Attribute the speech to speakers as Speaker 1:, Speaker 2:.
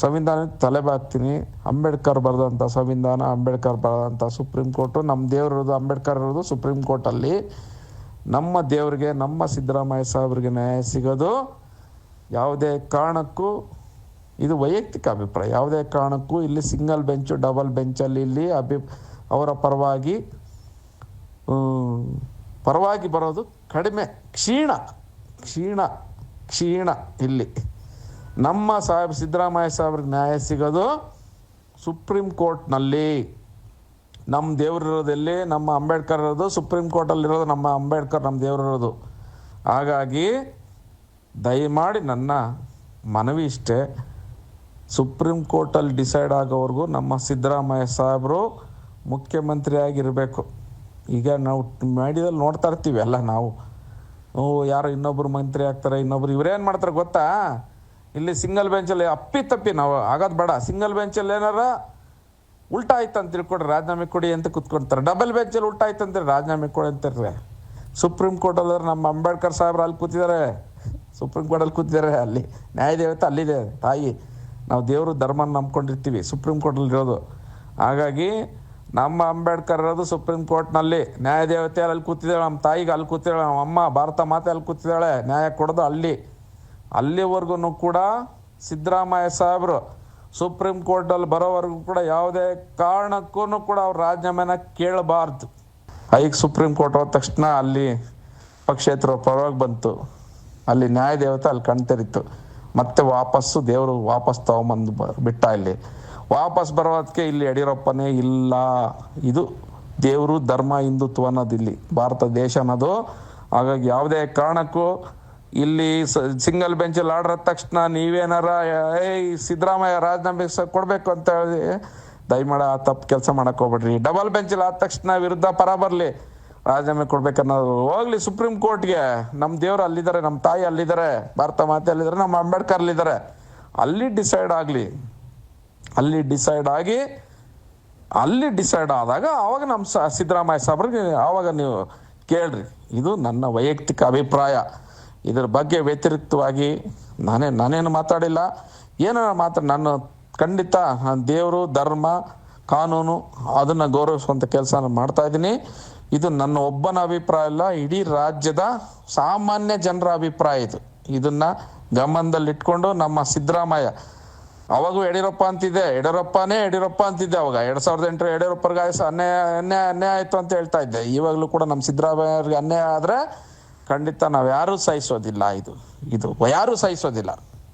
Speaker 1: ಸಂವಿಧಾನಕ್ಕೆ ತಲೆ ಬಾಗ್ತೀನಿ. ಅಂಬೇಡ್ಕರ್ ಬರೆದಂಥ ಸಂವಿಧಾನ, ಅಂಬೇಡ್ಕರ್ ಬರೆದಂಥ ಸುಪ್ರೀಂ ಕೋರ್ಟು, ನಮ್ಮ ದೇವರದು ಅಂಬೇಡ್ಕರ್ ಇರೋದು ಸುಪ್ರೀಂ ಕೋರ್ಟಲ್ಲಿ. ನಮ್ಮ ದೇವ್ರಿಗೆ, ನಮ್ಮ ಸಿದ್ದರಾಮಯ್ಯ ಸಾಹೇಬ್ರಿಗೆ ನ್ಯಾಯ ಸಿಗೋದು ಯಾವುದೇ ಕಾರಣಕ್ಕೂ, ಇದು ವೈಯಕ್ತಿಕ ಅಭಿಪ್ರಾಯ, ಯಾವುದೇ ಕಾರಣಕ್ಕೂ ಇಲ್ಲಿ ಸಿಂಗಲ್ ಬೆಂಚು ಡಬಲ್ ಬೆಂಚಲ್ಲಿ ಇಲ್ಲಿ ಅವರ ಪರವಾಗಿ ಬರೋದು ಕಡಿಮೆ, ಕ್ಷೀಣ ಇಲ್ಲಿ. ನಮ್ಮ ಸಿದ್ದರಾಮಯ್ಯ ಸಾಹೇಬ್ರಿಗೆ ನ್ಯಾಯ ಸಿಗೋದು ಸುಪ್ರೀಂ ಕೋರ್ಟ್ನಲ್ಲಿ. ನಮ್ಮ ದೇವರಿರೋದಲ್ಲಿ ನಮ್ಮ ಅಂಬೇಡ್ಕರ್ ಇರೋದು ಸುಪ್ರೀಂ ಕೋರ್ಟಲ್ಲಿರೋದು, ನಮ್ಮ ಅಂಬೇಡ್ಕರ್ ನಮ್ಮ ದೇವರಿರೋದು. ಹಾಗಾಗಿ ದಯಮಾಡಿ ನನ್ನ ಮನವಿ ಇಷ್ಟೇ, ಸುಪ್ರೀಂ ಕೋರ್ಟಲ್ಲಿ ಡಿಸೈಡ್ ಆಗೋವರೆಗೂ ನಮ್ಮ ಸಿದ್ದರಾಮಯ್ಯ ಸಾಹೇಬರು ಮುಖ್ಯಮಂತ್ರಿ ಆಗಿರಬೇಕು. ಈಗ ನಾವು ಮೀಡಿಯಾದಲ್ಲಿ ನೋಡ್ತಾ ಇರ್ತೀವಿ ಎಲ್ಲ ನಾವು, ಯಾರು ಇನ್ನೊಬ್ಬರು ಮಂತ್ರಿ ಆಗ್ತಾರೆ, ಇನ್ನೊಬ್ರು ಇವರೇನು ಮಾಡ್ತಾರೆ ಗೊತ್ತಾ, ಇಲ್ಲಿ ಸಿಂಗಲ್ ಬೆಂಚಲ್ಲಿ ಅಪ್ಪಿತಪ್ಪಿ ನಾವು ಆಗೋದು ಬೇಡ. ಸಿಂಗಲ್ ಬೆಂಚಲ್ಲಿ ಏನಾರ ಉಲ್ಟಾ ಆಯ್ತು ಅಂತ ತಿಳ್ಕೊಡ್ರಿ ರಾಜೀನಾಮೆ ಕೊಡಿ ಅಂತ ಕುತ್ಕೊಳ್ತಾರೆ. ಡಬಲ್ ಬೆಂಚಲ್ಲಿ ಉಲ್ಟಾ ಆಯ್ತು ಅಂತೀರಿ ರಾಜೀನಾಮೆ ಕೊಡಿ ಅಂತಾರೆ. ಸುಪ್ರೀಂ ಕೋರ್ಟಲ್ಲಿ ನಮ್ಮ ಅಂಬೇಡ್ಕರ್ ಸಾಹೇಬ್ರು ಅಲ್ಲಿ ಕೂತಿದ್ದಾರೆ, ಸುಪ್ರೀಂ ಕೋರ್ಟಲ್ಲಿ ಕೂತಿದ್ದಾರೆ. ಅಲ್ಲಿ ನ್ಯಾಯದೇವತೆ ಅಲ್ಲಿದೆ ತಾಯಿ. ನಾವು ದೇವರು ಧರ್ಮನ ನಂಬ್ಕೊಂಡಿರ್ತೀವಿ, ಸುಪ್ರೀಂ ಕೋರ್ಟಲ್ಲಿರೋದು. ಹಾಗಾಗಿ ನಮ್ಮ ಅಂಬೇಡ್ಕರ್ ಇರೋದು ಸುಪ್ರೀಂ ಕೋರ್ಟ್ನಲ್ಲಿ, ನ್ಯಾಯದೇವತೆ ಅಲ್ಲಿ ಕೂತಿದ್ದಾಳೆ, ನಮ್ಮ ತಾಯಿಗೆ ಅಲ್ಲಿ ಕೂತಿದ್ದಾಳೆ, ನಮ್ಮ ಅಮ್ಮ ಭಾರತ ಮಾತೆ ಅಲ್ಲಿ ಕೂತಿದ್ದಾಳೆ, ನ್ಯಾಯ ಕೊಡೋದು ಅಲ್ಲಿವರೆಗೂ ಕೂಡ ಸಿದ್ದರಾಮಯ್ಯ ಸಾಹೇಬರು ಸುಪ್ರೀಂ ಕೋರ್ಟಲ್ಲಿ ಬರೋವರೆಗೂ ಕೂಡ ಯಾವುದೇ ಕಾರಣಕ್ಕೂ ಕೂಡ ಅವ್ರ ರಾಜೀನಾಮೆನ ಕೇಳಬಾರ್ದು. ಈಗ ಸುಪ್ರೀಂ ಕೋರ್ಟ್ ಹೋದ ತಕ್ಷಣ ಅಲ್ಲಿ ಪಕ್ಷೇತರ ಪರವಾಗಿ ಬಂತು, ಅಲ್ಲಿ ನ್ಯಾಯದೇವತೆ ಅಲ್ಲಿ ಕಣ್ತೆರಿತು, ಮತ್ತೆ ವಾಪಸ್ಸು ದೇವರು ತಗೊಂಬಂದು ಬಿಟ್ಟ. ಇಲ್ಲಿ ವಾಪಸ್ ಬರೋದಕ್ಕೆ ಇಲ್ಲಿ ಯಡಿಯೂರಪ್ಪನೇ ಇಲ್ಲ. ಇದು ದೇವರು ಧರ್ಮ ಹಿಂದುತ್ವ ಅನ್ನೋದು ಇಲ್ಲಿ ಭಾರತ ದೇಶ ಅನ್ನೋದು. ಹಾಗಾಗಿ ಯಾವುದೇ ಕಾರಣಕ್ಕೂ ಇಲ್ಲಿ ಸಿಂಗಲ್ ಬೆಂಚಲ್ಲಿ ಆರ್ಡರ್ ಆದ ತಕ್ಷಣ ನೀವೇನಾರ ಸಿದ್ದರಾಮಯ್ಯ ರಾಜೀನಾಮೆ ಕೊಡಬೇಕು ಅಂತ ಹೇಳಿ ದಯಮಾಡಿ ಆ ತಪ್ಪು ಕೆಲಸ ಮಾಡಕ್ಕೆ ಹೋಗ್ಬೇಡ್ರಿ. ಡಬಲ್ ಬೆಂಚಲ್ಲಿ ಆದ ತಕ್ಷಣ ವಿರುದ್ಧ ಪರ ಬರಲಿ, ರಾಜೀನಾಮೆ ಕೊಡ್ಬೇಕನ್ನೋದು ಹೋಗ್ಲಿ ಸುಪ್ರೀಂ ಕೋರ್ಟ್ಗೆ. ನಮ್ಮ ದೇವರು ಅಲ್ಲಿದ್ದಾರೆ, ನಮ್ಮ ತಾಯಿ ಅಲ್ಲಿದ್ದಾರೆ, ಭಾರತ ಮಾತೆ ಅಲ್ಲಿದ್ದಾರೆ, ನಮ್ಮ ಅಂಬೇಡ್ಕರ್ ಅಲ್ಲಿದ್ದಾರೆ. ಅಲ್ಲಿ ಡಿಸೈಡ್ ಆಗಲಿ. ಅಲ್ಲಿ ಡಿಸೈಡ್ ಆದಾಗ ಆವಾಗ ನಮ್ಮ ಸಿದ್ದರಾಮಯ್ಯ ಸಾಹೇಬ್ರಿಗೆ ಆವಾಗ ನೀವು ಕೇಳ್ರಿ. ಇದು ನನ್ನ ವೈಯಕ್ತಿಕ ಅಭಿಪ್ರಾಯ. ಇದ್ರ ಬಗ್ಗೆ ವ್ಯತಿರಿಕ್ತವಾಗಿ ನಾನೇನು ಮಾತಾಡಿಲ್ಲ. ನಾನು ಖಂಡಿತ ದೇವರು ಧರ್ಮ ಕಾನೂನು ಅದನ್ನು ಗೌರವಿಸುವಂಥ ಕೆಲಸ ಮಾಡ್ತಾ ಇದ್ದೀನಿ. ಇದು ನನ್ನ ಒಬ್ಬನ ಅಭಿಪ್ರಾಯ ಅಲ್ಲ, ಇಡೀ ರಾಜ್ಯದ ಸಾಮಾನ್ಯ ಜನರ ಅಭಿಪ್ರಾಯ ಇದು. ಇದನ್ನು ಗಮನದಲ್ಲಿಟ್ಕೊಂಡು ನಮ್ಮ ಸಿದ್ದರಾಮಯ್ಯ, ಅವಾಗೂ ಯಡಿಯೂರಪ್ಪ ಅಂತಿದ್ದೆ, ಯಡಿಯೂರಪ್ಪನೇ ಅಂತಿದ್ದೆ ಅವಾಗ 2008 ಯಡಿಯೂರಪ್ಪರಿಗೆ ಅನ್ಯಾಯ ಆಯಿತು ಅಂತ ಹೇಳ್ತಾ ಇದ್ದೆ. ಇವಾಗಲೂ ಕೂಡ ನಮ್ಮ ಸಿದ್ದರಾಮಯ್ಯವ್ರಿಗೆ ಅನ್ಯಾಯ ಆದರೆ ಖಂಡಿತ ನಾವು ಯಾರೂ ಸಹಿಸೋದಿಲ್ಲ. ಇದು ಯಾರೂ ಸಹಿಸೋದಿಲ್ಲ.